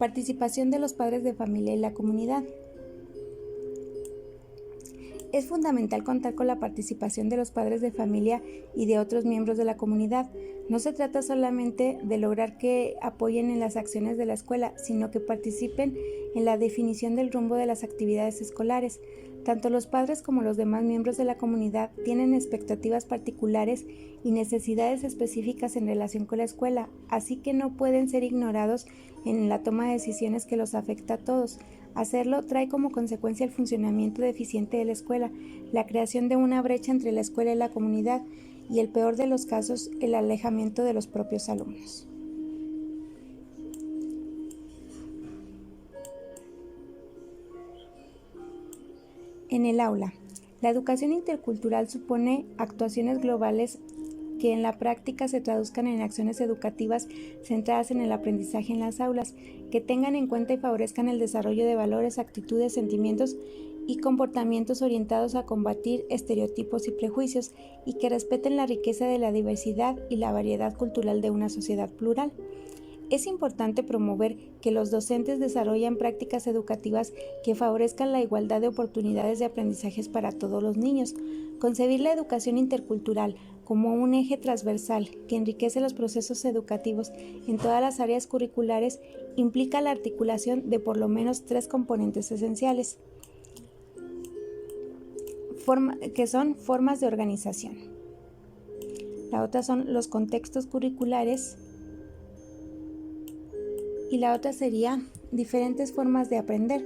Participación de los padres de familia y la comunidad. Es fundamental contar con la participación de los padres de familia y de otros miembros de la comunidad. No se trata solamente de lograr que apoyen en las acciones de la escuela, sino que participen en la definición del rumbo de las actividades escolares. Tanto los padres como los demás miembros de la comunidad tienen expectativas particulares y necesidades específicas en relación con la escuela, así que no pueden ser ignorados en la toma de decisiones que los afecta a todos. Hacerlo trae como consecuencia el funcionamiento deficiente de la escuela, la creación de una brecha entre la escuela y la comunidad y, el peor de los casos, el alejamiento de los propios alumnos. En el aula, la educación intercultural supone actuaciones globales que en la práctica se traduzcan en acciones educativas centradas en el aprendizaje en las aulas, que tengan en cuenta y favorezcan el desarrollo de valores, actitudes, sentimientos y comportamientos orientados a combatir estereotipos y prejuicios, y que respeten la riqueza de la diversidad y la variedad cultural de una sociedad plural. Es importante promover que los docentes desarrollen prácticas educativas que favorezcan la igualdad de oportunidades de aprendizajes para todos los niños. Concebir la educación intercultural como un eje transversal que enriquece los procesos educativos en todas las áreas curriculares implica la articulación de por lo menos 3 componentes esenciales, que son formas de organización. La otra son los contextos curriculares y la otra sería diferentes formas de aprender.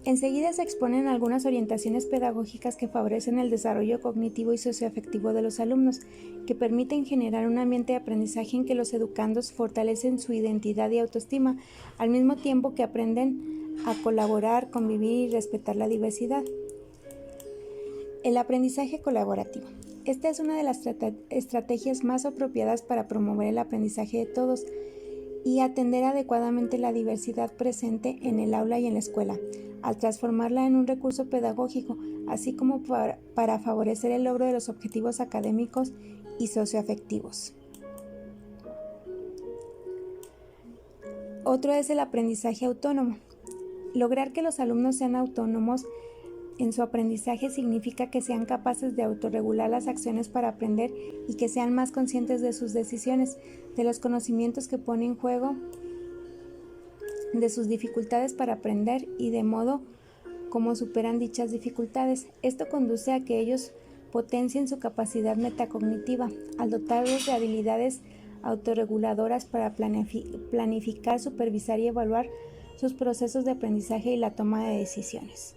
Enseguida se exponen algunas orientaciones pedagógicas que favorecen el desarrollo cognitivo y socioafectivo de los alumnos, que permiten generar un ambiente de aprendizaje en que los educandos fortalecen su identidad y autoestima, al mismo tiempo que aprenden a colaborar, convivir y respetar la diversidad. El aprendizaje colaborativo. Esta es una de las estrategias más apropiadas para promover el aprendizaje de todos y atender adecuadamente la diversidad presente en el aula y en la escuela, al transformarla en un recurso pedagógico, así como para favorecer el logro de los objetivos académicos y socioafectivos. Otro es el aprendizaje autónomo. Lograr que los alumnos sean autónomos en su aprendizaje significa que sean capaces de autorregular las acciones para aprender y que sean más conscientes de sus decisiones, de los conocimientos que pone en juego, de sus dificultades para aprender y de modo como superan dichas dificultades. Esto conduce a que ellos potencien su capacidad metacognitiva, al dotarlos de habilidades autorreguladoras para planificar, supervisar y evaluar sus procesos de aprendizaje y la toma de decisiones.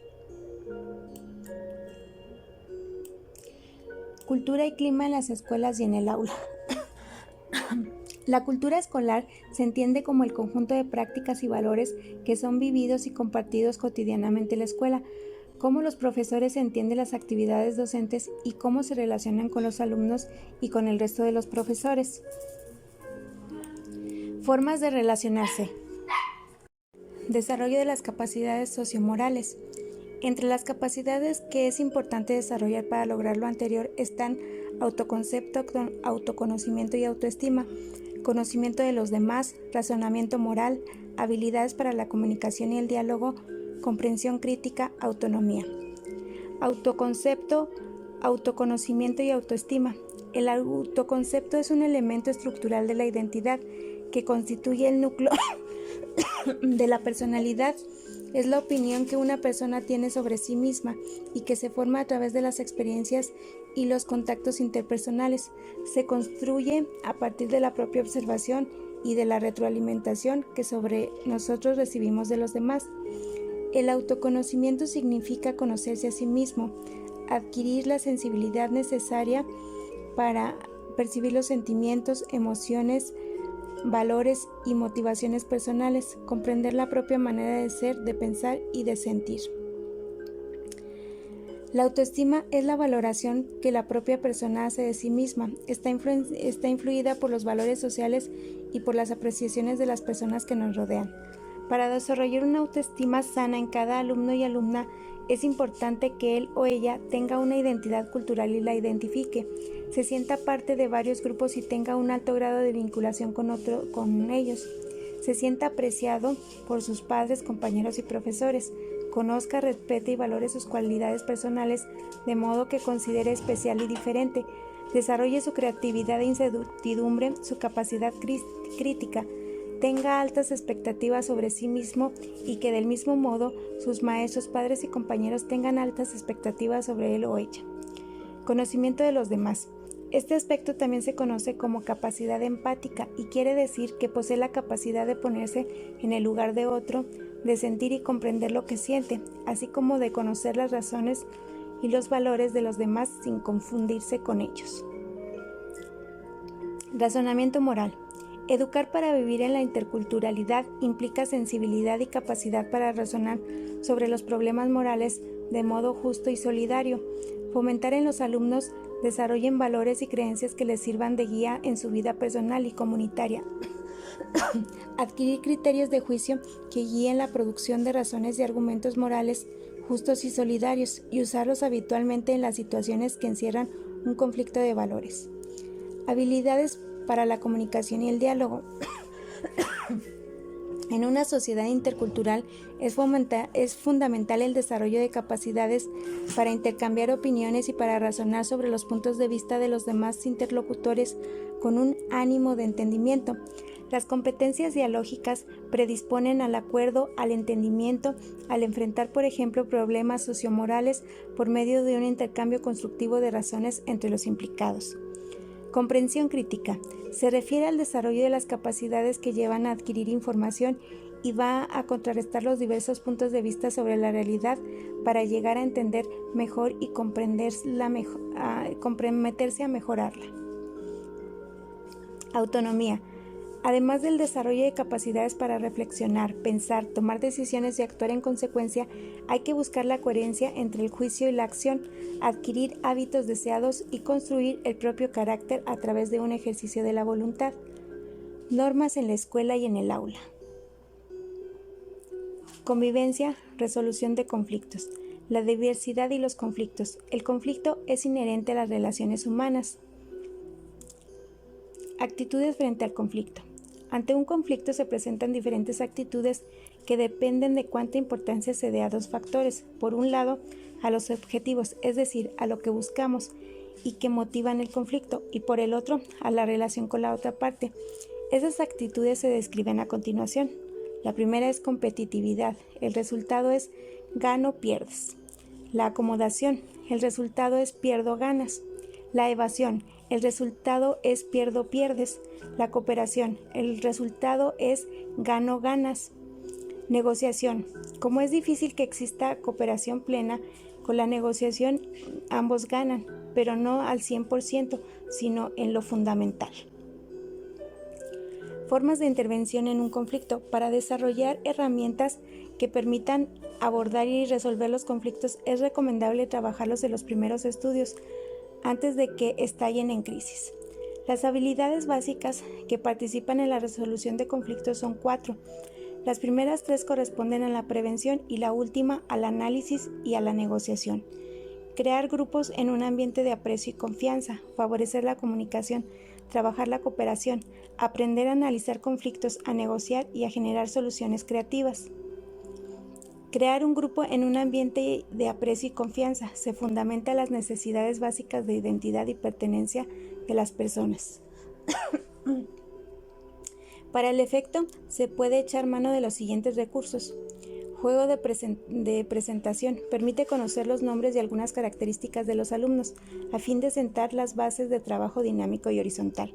Cultura y clima en las escuelas y en el aula. La cultura escolar se entiende como el conjunto de prácticas y valores que son vividos y compartidos cotidianamente en la escuela, cómo los profesores entienden las actividades docentes y cómo se relacionan con los alumnos y con el resto de los profesores. Formas de relacionarse. Desarrollo de las capacidades sociomorales. Entre las capacidades que es importante desarrollar para lograr lo anterior están autoconcepto, autoconocimiento y autoestima, conocimiento de los demás, razonamiento moral, habilidades para la comunicación y el diálogo, comprensión crítica, autonomía. Autoconcepto, autoconocimiento y autoestima. El autoconcepto es un elemento estructural de la identidad que constituye el núcleo de la personalidad. Es la opinión que una persona tiene sobre sí misma y que se forma a través de las experiencias y los contactos interpersonales. Se construye a partir de la propia observación y de la retroalimentación que sobre nosotros recibimos de los demás. El autoconocimiento significa conocerse a sí mismo, adquirir la sensibilidad necesaria para percibir los sentimientos, emociones, valores y motivaciones personales, comprender la propia manera de ser, de pensar y de sentir. La autoestima es la valoración que la propia persona hace de sí misma. Está influida por los valores sociales y por las apreciaciones de las personas que nos rodean. Para desarrollar una autoestima sana en cada alumno y alumna, es importante que él o ella tenga una identidad cultural y la identifique, se sienta parte de varios grupos y tenga un alto grado de vinculación con ellos. se sienta apreciado por sus padres, compañeros y profesores, conozca, respete y valore sus cualidades personales de modo que considere especial y diferente, desarrolle su creatividad e incertidumbre, su capacidad crítica, tenga altas expectativas sobre sí mismo y que del mismo modo sus maestros, padres y compañeros tengan altas expectativas sobre él o ella. Conocimiento de los demás. Este aspecto también se conoce como capacidad empática y quiere decir que posee la capacidad de ponerse en el lugar de otro, de sentir y comprender lo que siente, así como de conocer las razones y los valores de los demás sin confundirse con ellos. Razonamiento moral. Educar para vivir en la interculturalidad implica sensibilidad y capacidad para razonar sobre los problemas morales de modo justo y solidario. Fomentar en los alumnos desarrollen valores y creencias que les sirvan de guía en su vida personal y comunitaria. Adquirir criterios de juicio que guíen la producción de razones y argumentos morales justos y solidarios y usarlos habitualmente en las situaciones que encierran un conflicto de valores. Habilidades para la comunicación y el diálogo. En una sociedad intercultural es fundamental el desarrollo de capacidades para intercambiar opiniones y para razonar sobre los puntos de vista de los demás interlocutores con un ánimo de entendimiento. Las competencias dialógicas predisponen al acuerdo, al entendimiento, al enfrentar, por ejemplo, problemas sociomorales por medio de un intercambio constructivo de razones entre los implicados. Comprensión crítica. Se refiere al desarrollo de las capacidades que llevan a adquirir información y va a contrarrestar los diversos puntos de vista sobre la realidad para llegar a entender mejor y comprometerse a mejorarla. Autonomía. Además del desarrollo de capacidades para reflexionar, pensar, tomar decisiones y actuar en consecuencia, hay que buscar la coherencia entre el juicio y la acción, adquirir hábitos deseados y construir el propio carácter a través de un ejercicio de la voluntad. Normas en la escuela y en el aula. Convivencia, resolución de conflictos. La diversidad y los conflictos. El conflicto es inherente a las relaciones humanas. Actitudes frente al conflicto. Ante un conflicto se presentan diferentes actitudes que dependen de cuánta importancia se dé a dos factores. Por un lado, a los objetivos, es decir, a lo que buscamos y que motivan el conflicto, y por el otro, a la relación con la otra parte. Esas actitudes se describen a continuación. La primera es competitividad. El resultado es gano-pierdes. La acomodación. El resultado es pierdo-ganas. La evasión. El resultado es pierdo-pierdes. La cooperación. El resultado es gano-ganas. Negociación. Como es difícil que exista cooperación plena, con la negociación ambos ganan, pero no al 100%, sino en lo fundamental. Formas de intervención en un conflicto. Para desarrollar herramientas que permitan abordar y resolver los conflictos, es recomendable trabajarlos en los primeros estudios, antes de que estallen en crisis. Las habilidades básicas que participan en la resolución de conflictos son 4. Las primeras 3 corresponden a la prevención y la última al análisis y a la negociación. Crear grupos en un ambiente de aprecio y confianza, favorecer la comunicación, trabajar la cooperación, aprender a analizar conflictos, a negociar y a generar soluciones creativas. Crear un grupo en un ambiente de aprecio y confianza se fundamenta en las necesidades básicas de identidad y pertenencia de las personas. Para el efecto, se puede echar mano de los siguientes recursos. Juego de presentación. Permite conocer los nombres y algunas características de los alumnos, a fin de sentar las bases de trabajo dinámico y horizontal.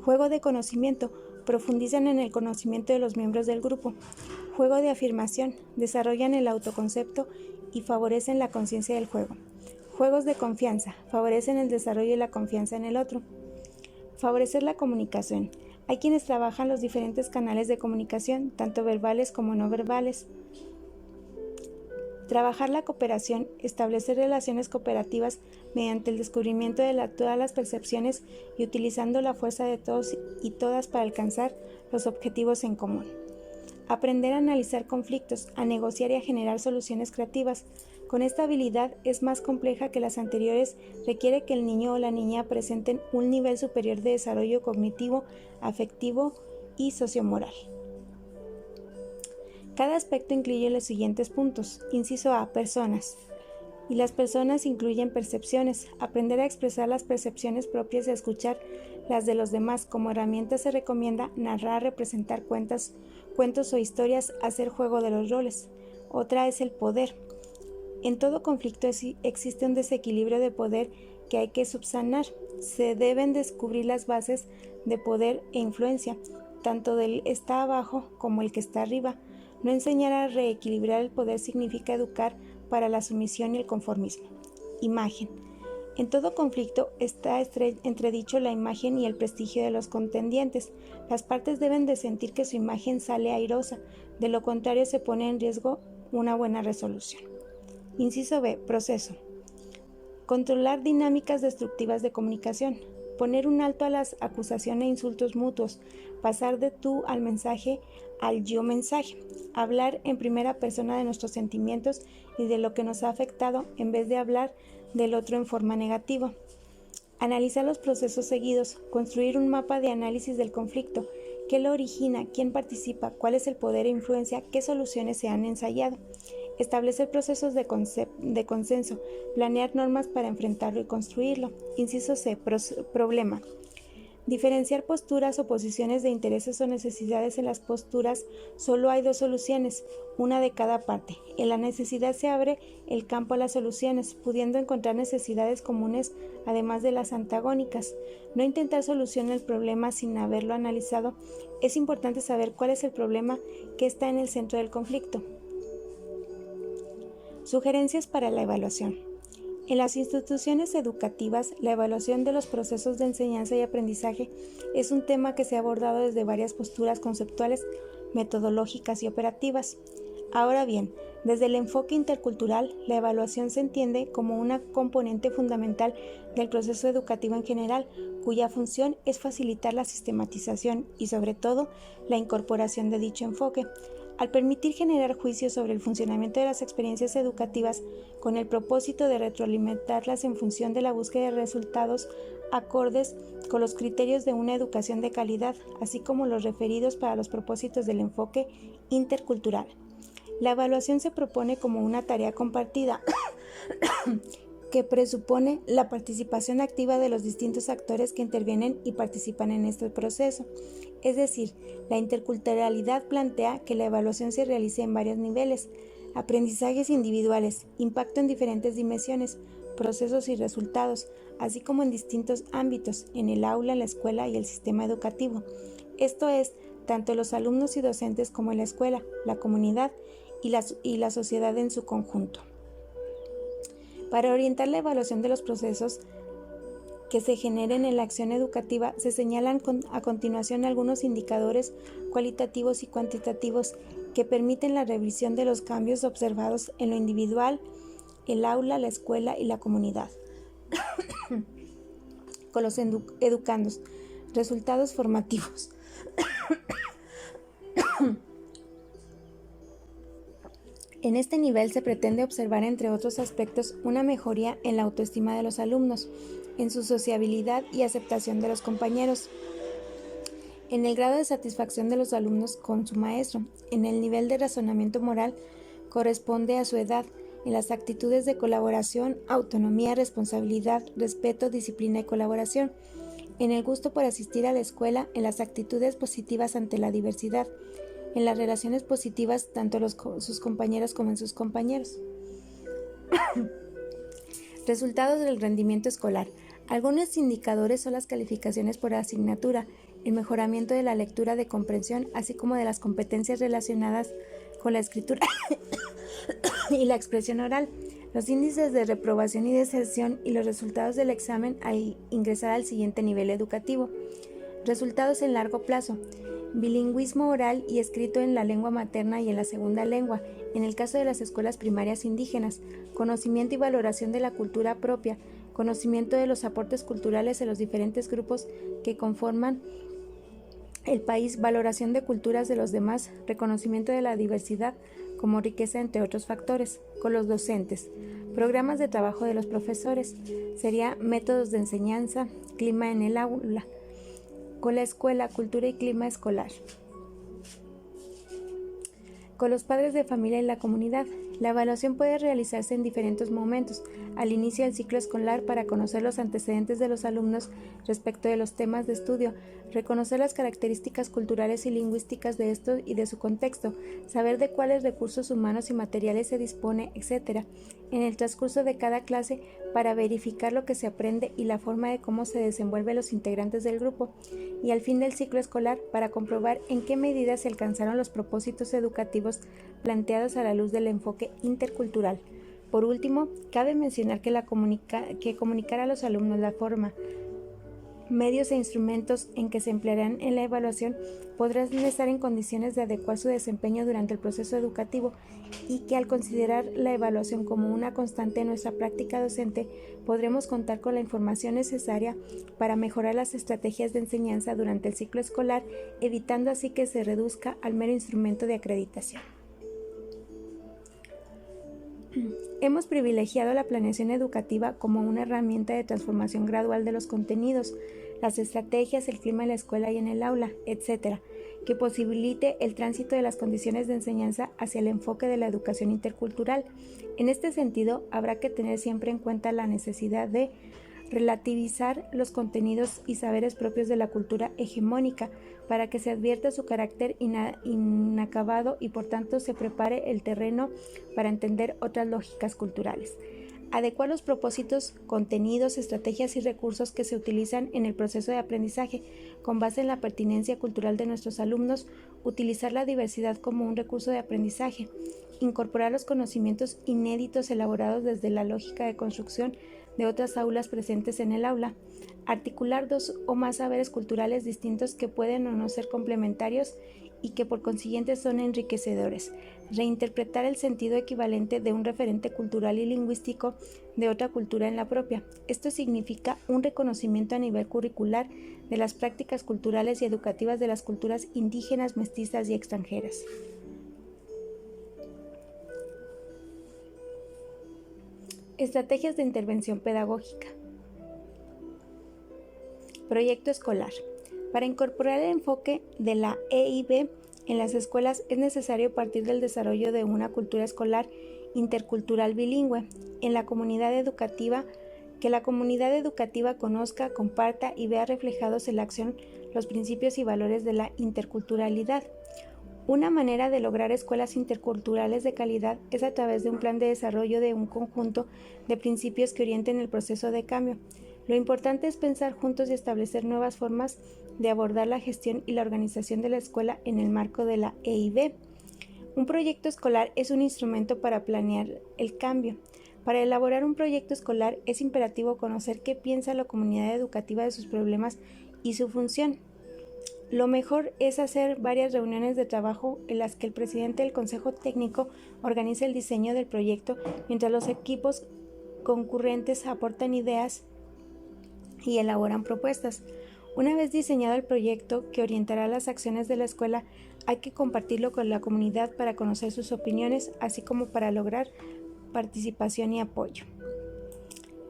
Juego de conocimiento. Profundizan en el conocimiento de los miembros del grupo. Juego de afirmación. Desarrollan el autoconcepto y favorecen la conciencia del juego. Juegos de confianza. Favorecen el desarrollo de la confianza en el otro. Favorecer la comunicación. Hay quienes trabajan los diferentes canales de comunicación, tanto verbales como no verbales. Trabajar la cooperación, establecer relaciones cooperativas mediante el descubrimiento de todas las percepciones y utilizando la fuerza de todos y todas para alcanzar los objetivos en común. Aprender a analizar conflictos, a negociar y a generar soluciones creativas. Con esta habilidad es más compleja que las anteriores, requiere que el niño o la niña presenten un nivel superior de desarrollo cognitivo, afectivo y sociomoral. Cada aspecto incluye los siguientes puntos. Inciso A, personas. Y las personas incluyen percepciones. Aprender a expresar las percepciones propias y a escuchar las de los demás. Como herramienta se recomienda narrar, representar cuentos o historias, hacer juego de los roles. Otra es el poder. En todo conflicto existe un desequilibrio de poder que hay que subsanar. Se deben descubrir las bases de poder e influencia, tanto del que está abajo como el que está arriba. No enseñar a reequilibrar el poder significa educar para la sumisión y el conformismo. Imagen. En todo conflicto está entredicho la imagen y el prestigio de los contendientes. Las partes deben de sentir que su imagen sale airosa, de lo contrario se pone en riesgo una buena resolución. Inciso B. Proceso. Controlar dinámicas destructivas de comunicación. Poner un alto a las acusaciones e insultos mutuos. Pasar de tú al mensaje al yo mensaje. Hablar en primera persona de nuestros sentimientos y de lo que nos ha afectado en vez de hablar del otro en forma negativa. Analizar los procesos seguidos. Construir un mapa de análisis del conflicto. ¿Qué lo origina? ¿Quién participa? ¿Cuál es el poder e influencia? ¿Qué soluciones se han ensayado? Establecer procesos de consenso, planear normas para enfrentarlo y construirlo. Inciso C. Problema. Diferenciar posturas o posiciones de intereses o necesidades. En las posturas solo hay dos soluciones, una de cada parte. En la necesidad se abre el campo a las soluciones, pudiendo encontrar necesidades comunes además de las antagónicas. No intentar solucionar el problema sin haberlo analizado. Es importante saber cuál es el problema que está en el centro del conflicto. Sugerencias para la evaluación. En las instituciones educativas, la evaluación de los procesos de enseñanza y aprendizaje es un tema que se ha abordado desde varias posturas conceptuales, metodológicas y operativas. Ahora bien, desde el enfoque intercultural, la evaluación se entiende como una componente fundamental del proceso educativo en general, cuya función es facilitar la sistematización y, sobre todo, la incorporación de dicho enfoque. Al permitir generar juicios sobre el funcionamiento de las experiencias educativas con el propósito de retroalimentarlas en función de la búsqueda de resultados acordes con los criterios de una educación de calidad, así como los referidos para los propósitos del enfoque intercultural. La evaluación se propone como una tarea compartida que presupone la participación activa de los distintos actores que intervienen y participan en este proceso. Es decir, la interculturalidad plantea que la evaluación se realice en varios niveles: aprendizajes individuales, impacto en diferentes dimensiones, procesos y resultados, así como en distintos ámbitos, en el aula, la escuela y el sistema educativo. Esto es, tanto los alumnos y docentes como en la escuela, la comunidad y la sociedad en su conjunto. Para orientar la evaluación de los procesos que se generen en la acción educativa, se señalan a continuación algunos indicadores cualitativos y cuantitativos que permiten la revisión de los cambios observados en lo individual, el aula, la escuela y la comunidad. Con los educandos. Resultados formativos. En este nivel se pretende observar, entre otros aspectos, una mejoría en la autoestima de los alumnos, en su sociabilidad y aceptación de los compañeros, en el grado de satisfacción de los alumnos con su maestro, en el nivel de razonamiento moral corresponde a su edad, en las actitudes de colaboración, autonomía, responsabilidad, respeto, disciplina y colaboración, en el gusto por asistir a la escuela, en las actitudes positivas ante la diversidad, en las relaciones positivas tanto sus compañeros como en sus compañeros. Resultados del rendimiento escolar. Algunos indicadores son las calificaciones por asignatura, el mejoramiento de la lectura de comprensión, así como de las competencias relacionadas con la escritura y la expresión oral, los índices de reprobación y deserción y los resultados del examen al ingresar al siguiente nivel educativo. Resultados en largo plazo. Bilingüismo oral y escrito en la lengua materna y en la segunda lengua, en el caso de las escuelas primarias indígenas, conocimiento y valoración de la cultura propia, conocimiento de los aportes culturales de los diferentes grupos que conforman el país, valoración de culturas de los demás, reconocimiento de la diversidad como riqueza, entre otros factores. Con los docentes, programas de trabajo de los profesores, sería métodos de enseñanza, clima en el aula. Con la escuela, cultura y clima escolar. con los padres de familia y la comunidad. La evaluación puede realizarse en diferentes momentos, al inicio del ciclo escolar para conocer los antecedentes de los alumnos respecto de los temas de estudio, reconocer las características culturales y lingüísticas de estos y de su contexto, saber de cuáles recursos humanos y materiales se dispone, etc. En el transcurso de cada clase para verificar lo que se aprende y la forma de cómo se desenvuelven los integrantes del grupo, y al fin del ciclo escolar para comprobar en qué medida se alcanzaron los propósitos educativos planteados a la luz del enfoque intercultural. Por último, cabe mencionar que comunicar a los alumnos la forma, medios e instrumentos en que se emplearán en la evaluación podrán estar en condiciones de adecuar su desempeño durante el proceso educativo y que al considerar la evaluación como una constante en nuestra práctica docente podremos contar con la información necesaria para mejorar las estrategias de enseñanza durante el ciclo escolar, evitando así que se reduzca al mero instrumento de acreditación. Hemos privilegiado la planeación educativa como una herramienta de transformación gradual de los contenidos, las estrategias, el clima en la escuela y en el aula, etc., que posibilite el tránsito de las condiciones de enseñanza hacia el enfoque de la educación intercultural. En este sentido, habrá que tener siempre en cuenta la necesidad de relativizar los contenidos y saberes propios de la cultura hegemónica para que se advierta su carácter inacabado y por tanto se prepare el terreno para entender otras lógicas culturales. Adecuar los propósitos, contenidos, estrategias y recursos que se utilizan en el proceso de aprendizaje con base en la pertinencia cultural de nuestros alumnos, utilizar la diversidad como un recurso de aprendizaje, incorporar los conocimientos inéditos elaborados desde la lógica de construcción de otras aulas presentes en el aula, articular dos o más saberes culturales distintos que pueden o no ser complementarios y que por consiguiente son enriquecedores, reinterpretar el sentido equivalente de un referente cultural y lingüístico de otra cultura en la propia. Esto significa un reconocimiento a nivel curricular de las prácticas culturales y educativas de las culturas indígenas, mestizas y extranjeras. Estrategias de intervención pedagógica. Proyecto escolar. Para incorporar el enfoque de la EIB en las escuelas es necesario partir del desarrollo de una cultura escolar intercultural bilingüe en la comunidad educativa, que la comunidad educativa conozca, comparta y vea reflejados en la acción los principios y valores de la interculturalidad. Una manera de lograr escuelas interculturales de calidad es a través de un plan de desarrollo de un conjunto de principios que orienten el proceso de cambio. Lo importante es pensar juntos y establecer nuevas formas de abordar la gestión y la organización de la escuela en el marco de la EIB. Un proyecto escolar es un instrumento para planear el cambio. Para elaborar un proyecto escolar es imperativo conocer qué piensa la comunidad educativa de sus problemas y su función. Lo mejor es hacer varias reuniones de trabajo en las que el presidente del Consejo Técnico organice el diseño del proyecto, mientras los equipos concurrentes aportan ideas y elaboran propuestas. Una vez diseñado el proyecto que orientará las acciones de la escuela, hay que compartirlo con la comunidad para conocer sus opiniones, así como para lograr participación y apoyo.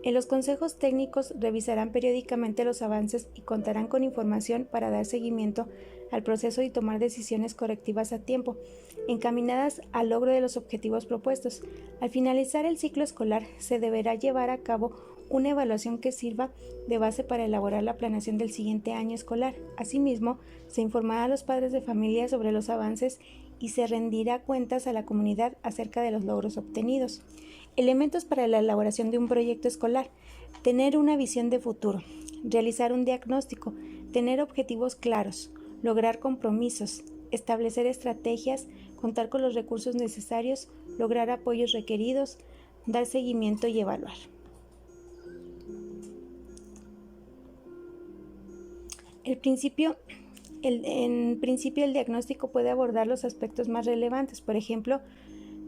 En los consejos técnicos revisarán periódicamente los avances y contarán con información para dar seguimiento al proceso y tomar decisiones correctivas a tiempo, encaminadas al logro de los objetivos propuestos. Al finalizar el ciclo escolar, se deberá llevar a cabo una evaluación que sirva de base para elaborar la planeación del siguiente año escolar. Asimismo, se informará a los padres de familia sobre los avances y se rendirá cuentas a la comunidad acerca de los logros obtenidos. Elementos para la elaboración de un proyecto escolar: tener una visión de futuro, realizar un diagnóstico, tener objetivos claros, lograr compromisos, establecer estrategias, contar con los recursos necesarios, lograr apoyos requeridos, dar seguimiento y evaluar. En principio, el diagnóstico puede abordar los aspectos más relevantes, por ejemplo,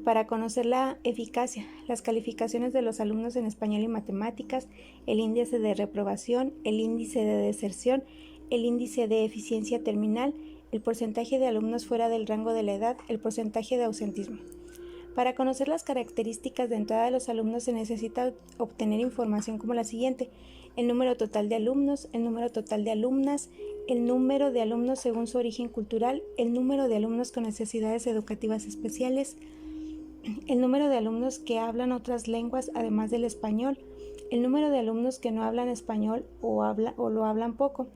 para conocer la eficacia, las calificaciones de los alumnos en español y matemáticas, el índice de reprobación, el índice de deserción, el índice de eficiencia terminal, el porcentaje de alumnos fuera del rango de la edad, el porcentaje de ausentismo. Para conocer las características de entrada de los alumnos se necesita obtener información como la siguiente: el número total de alumnos, el número total de alumnas, el número de alumnos según su origen cultural, el número de alumnos con necesidades educativas especiales, el número de alumnos que hablan otras lenguas además del español, el número de alumnos que no hablan español o lo hablan poco,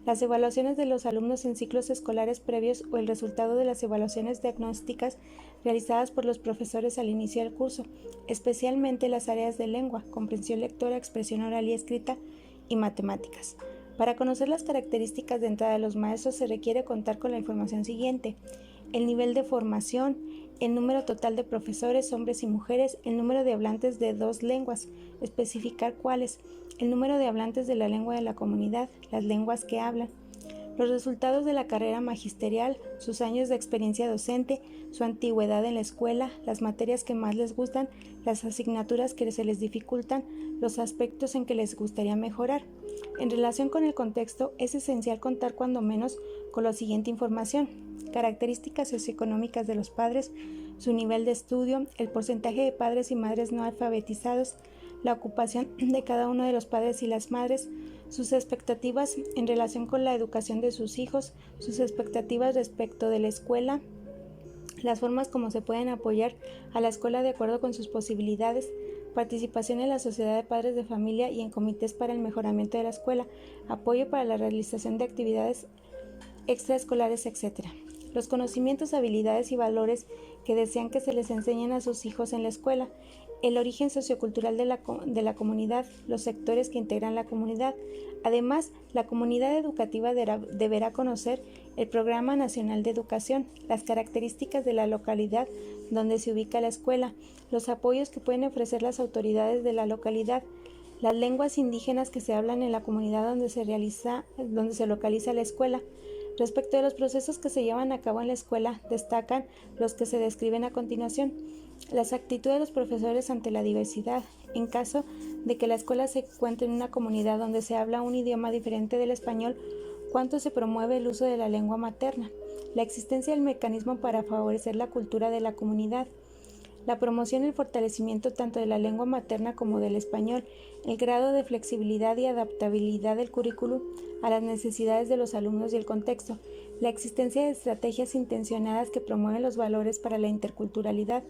las evaluaciones de los alumnos en ciclos escolares previos o el resultado de las evaluaciones diagnósticas realizadas por los profesores al inicio del curso, especialmente las áreas de lengua, comprensión lectora, expresión oral y escrita y matemáticas. Para conocer las características de entrada de los maestros se requiere contar con la información siguiente: el nivel de formación, el número total de profesores, hombres y mujeres, el número de hablantes de 2 lenguas, especificar cuáles, el número de hablantes de la lengua de la comunidad, las lenguas que hablan, los resultados de la carrera magisterial, sus años de experiencia docente, su antigüedad en la escuela, las materias que más les gustan, las asignaturas que se les dificultan, los aspectos en que les gustaría mejorar. En relación con el contexto, es esencial contar cuando menos con la siguiente información: características socioeconómicas de los padres, su nivel de estudio, el porcentaje de padres y madres no alfabetizados, la ocupación de cada uno de los padres y las madres, sus expectativas en relación con la educación de sus hijos, sus expectativas respecto de la escuela, las formas como se pueden apoyar a la escuela de acuerdo con sus posibilidades, participación en la sociedad de padres de familia y en comités para el mejoramiento de la escuela, apoyo para la realización de actividades extraescolares, etc. Los conocimientos, habilidades y valores que desean que se les enseñen a sus hijos en la escuela, el origen sociocultural de la comunidad, los sectores que integran la comunidad. Además, la comunidad educativa deberá conocer el Programa Nacional de Educación, las características de la localidad donde se ubica la escuela, los apoyos que pueden ofrecer las autoridades de la localidad, las lenguas indígenas que se hablan en la comunidad donde se localiza la escuela. Respecto de los procesos que se llevan a cabo en la escuela, destacan los que se describen a continuación: las actitudes de los profesores ante la diversidad. En caso de que la escuela se encuentre en una comunidad donde se habla un idioma diferente del español, ¿cuánto se promueve el uso de la lengua materna? La existencia del mecanismo para favorecer la cultura de la comunidad. La promoción y el fortalecimiento tanto de la lengua materna como del español, el grado de flexibilidad y adaptabilidad del currículum a las necesidades de los alumnos y el contexto, la existencia de estrategias intencionadas que promueven los valores para la interculturalidad,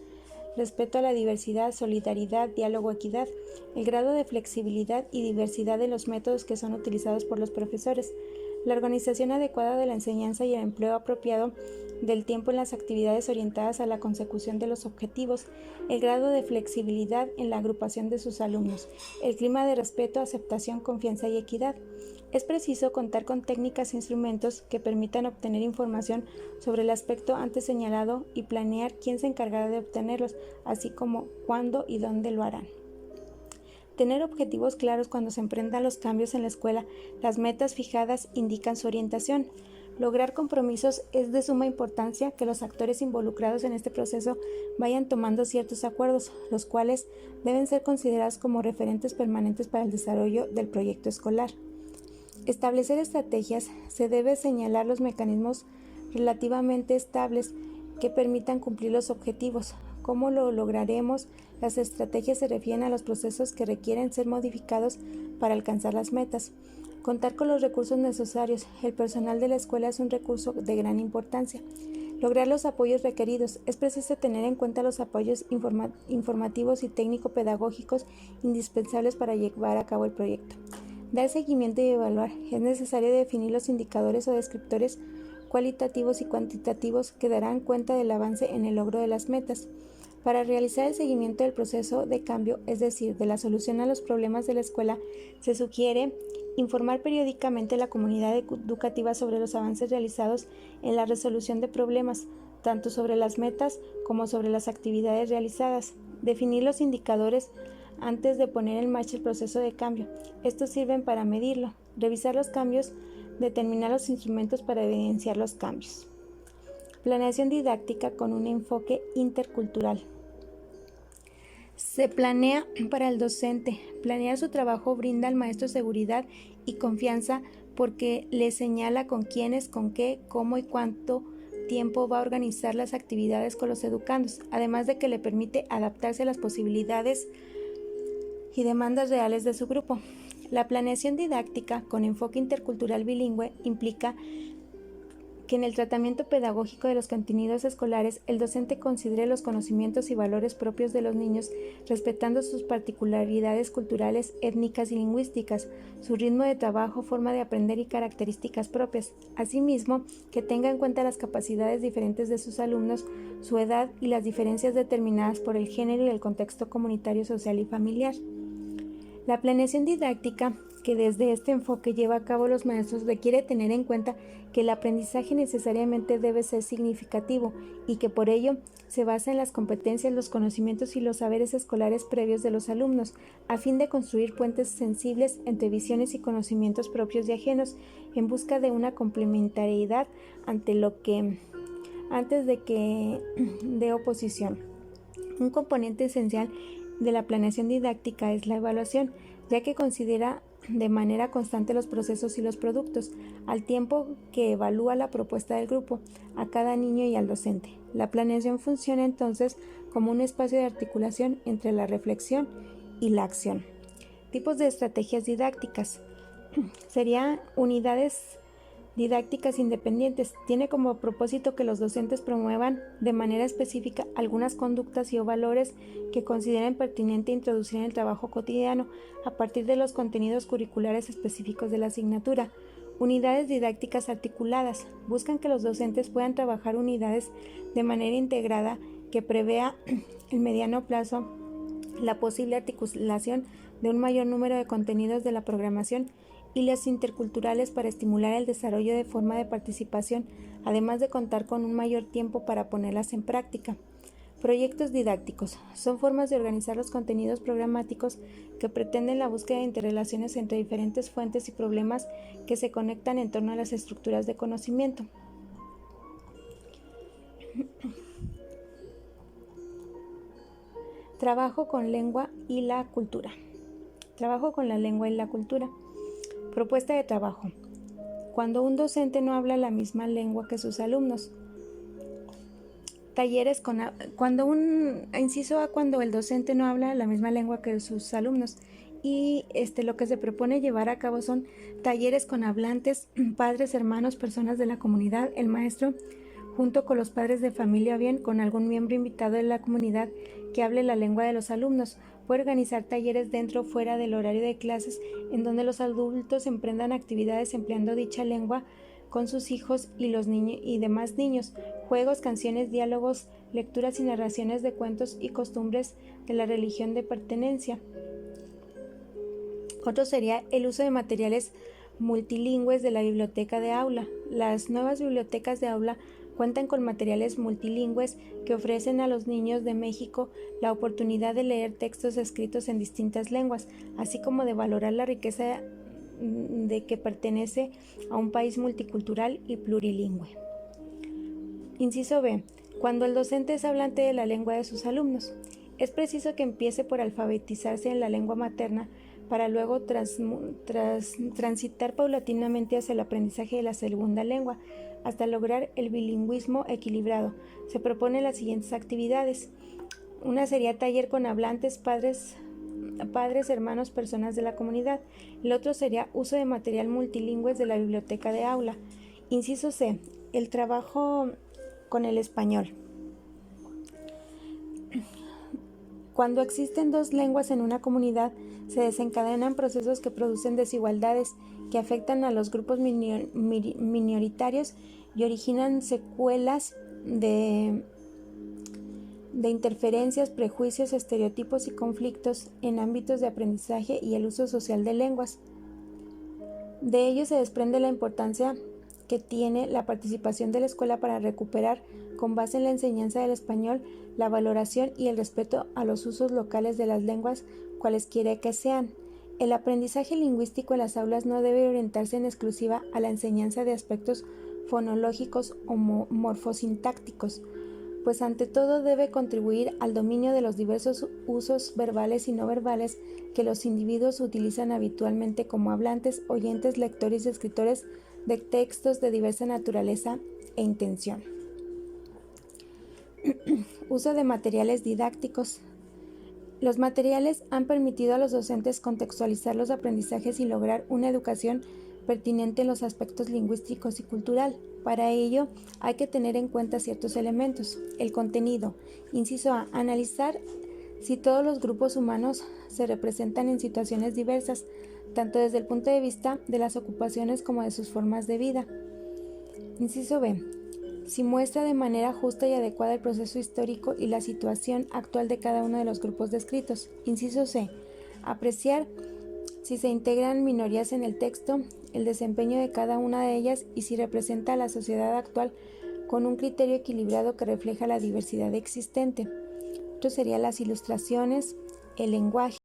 respeto a la diversidad, solidaridad, diálogo, equidad, el grado de flexibilidad y diversidad de los métodos que son utilizados por los profesores, la organización adecuada de la enseñanza y el empleo apropiado del tiempo en las actividades orientadas a la consecución de los objetivos, el grado de flexibilidad en la agrupación de sus alumnos, el clima de respeto, aceptación, confianza y equidad. Es preciso contar con técnicas e instrumentos que permitan obtener información sobre el aspecto antes señalado y planear quién se encargará de obtenerlos, así como cuándo y dónde lo harán. Tener objetivos claros cuando se emprendan los cambios en la escuela. Las metas fijadas indican su orientación. Lograr compromisos. Es de suma importancia que los actores involucrados en este proceso vayan tomando ciertos acuerdos, los cuales deben ser considerados como referentes permanentes para el desarrollo del proyecto escolar. Establecer estrategias. Se debe señalar los mecanismos relativamente estables que permitan cumplir los objetivos. ¿Cómo lo lograremos? Las estrategias se refieren a los procesos que requieren ser modificados para alcanzar las metas. Contar con los recursos necesarios. El personal de la escuela es un recurso de gran importancia. Lograr los apoyos requeridos. Es preciso tener en cuenta los apoyos informativos y técnico-pedagógicos indispensables para llevar a cabo el proyecto. Dar seguimiento y evaluar. Es necesario definir los indicadores o descriptores cualitativos y cuantitativos que darán cuenta del avance en el logro de las metas. Para realizar el seguimiento del proceso de cambio, es decir, de la solución a los problemas de la escuela, se sugiere informar periódicamente a la comunidad educativa sobre los avances realizados en la resolución de problemas, tanto sobre las metas como sobre las actividades realizadas. Definir los indicadores antes de poner en marcha el proceso de cambio. Estos sirven para medirlo, revisar los cambios, determinar los instrumentos para evidenciar los cambios. Planeación didáctica con un enfoque intercultural. Se planea para el docente. Planear su trabajo brinda al maestro seguridad y confianza porque le señala con quiénes, con qué, cómo y cuánto tiempo va a organizar las actividades con los educandos, además de que le permite adaptarse a las posibilidades y demandas reales de su grupo. La planeación didáctica con enfoque intercultural bilingüe implica que en el tratamiento pedagógico de los contenidos escolares el docente considere los conocimientos y valores propios de los niños, respetando sus particularidades culturales, étnicas y lingüísticas, su ritmo de trabajo, forma de aprender y características propias. Asimismo, que tenga en cuenta las capacidades diferentes de sus alumnos, su edad y las diferencias determinadas por el género y el contexto comunitario, social y familiar. La planeación didáctica que desde este enfoque lleva a cabo los maestros requiere tener en cuenta que el aprendizaje necesariamente debe ser significativo y que por ello se basa en las competencias, los conocimientos y los saberes escolares previos de los alumnos, a fin de construir puentes sensibles entre visiones y conocimientos propios y ajenos, en busca de una complementariedad antes de que de oposición. Un componente esencial de la planeación didáctica es la evaluación, ya que considera de manera constante los procesos y los productos, al tiempo que evalúa la propuesta del grupo, a cada niño y al docente. La planeación funciona entonces como un espacio de articulación entre la reflexión y la acción. Tipos de estrategias didácticas. Serían unidades didácticas independientes. Tiene como propósito que los docentes promuevan de manera específica algunas conductas y o valores que consideren pertinente introducir en el trabajo cotidiano a partir de los contenidos curriculares específicos de la asignatura. Unidades didácticas articuladas. Buscan que los docentes puedan trabajar unidades de manera integrada que prevea en mediano plazo la posible articulación de un mayor número de contenidos de la programación y las interculturales para estimular el desarrollo de forma de participación, además de contar con un mayor tiempo para ponerlas en práctica. Proyectos didácticos. Son formas de organizar los contenidos programáticos que pretenden la búsqueda de interrelaciones entre diferentes fuentes y problemas que se conectan en torno a las estructuras de conocimiento. Trabajo con lengua y la cultura. Trabajo con la lengua y la cultura. Propuesta de trabajo. Cuando un docente no habla la misma lengua que sus alumnos. Cuando el docente no habla la misma lengua que sus alumnos. Y lo que se propone llevar a cabo son talleres con hablantes, padres, hermanos, personas de la comunidad, el maestro, junto con los padres de familia o bien con algún miembro invitado de la comunidad que hable la lengua de los alumnos. Puede organizar talleres dentro o fuera del horario de clases en donde los adultos emprendan actividades empleando dicha lengua con sus hijos y los niños y demás niños, juegos, canciones, diálogos, lecturas y narraciones de cuentos y costumbres de la religión de pertenencia. Otro sería el uso de materiales multilingües de la biblioteca de aula. Las nuevas bibliotecas de aula cuentan con materiales multilingües que ofrecen a los niños de México la oportunidad de leer textos escritos en distintas lenguas, así como de valorar la riqueza de que pertenece a un país multicultural y plurilingüe. Inciso B. Cuando el docente es hablante de la lengua de sus alumnos, es preciso que empiece por alfabetizarse en la lengua materna para luego transitar paulatinamente hacia el aprendizaje de la segunda lengua, hasta lograr el bilingüismo equilibrado. Se proponen las siguientes actividades. Una sería taller con hablantes, padres, hermanos, personas de la comunidad. El otro sería uso de material multilingües de la biblioteca de aula. Inciso C. El trabajo con el español. Cuando existen dos lenguas en una comunidad, se desencadenan procesos que producen desigualdades que afectan a los grupos minoritarios y originan secuelas de interferencias, prejuicios, estereotipos y conflictos en ámbitos de aprendizaje y el uso social de lenguas. De ello se desprende la importancia que tiene la participación de la escuela para recuperar, con base en la enseñanza del español, la valoración y el respeto a los usos locales de las lenguas, cualesquiera que sean. El aprendizaje lingüístico en las aulas no debe orientarse en exclusiva a la enseñanza de aspectos fonológicos o morfosintácticos, pues ante todo debe contribuir al dominio de los diversos usos verbales y no verbales que los individuos utilizan habitualmente como hablantes, oyentes, lectores y escritores de textos de diversa naturaleza e intención. Uso de materiales didácticos. Los materiales han permitido a los docentes contextualizar los aprendizajes y lograr una educación pertinente en los aspectos lingüísticos y cultural. Para ello, hay que tener en cuenta ciertos elementos. El contenido. Inciso A. Analizar si todos los grupos humanos se representan en situaciones diversas, tanto desde el punto de vista de las ocupaciones como de sus formas de vida. Inciso B. Si muestra de manera justa y adecuada el proceso histórico y la situación actual de cada uno de los grupos descritos. Inciso C. Apreciar si se integran minorías en el texto, el desempeño de cada una de ellas y si representa a la sociedad actual con un criterio equilibrado que refleja la diversidad existente. Esto serían las ilustraciones, el lenguaje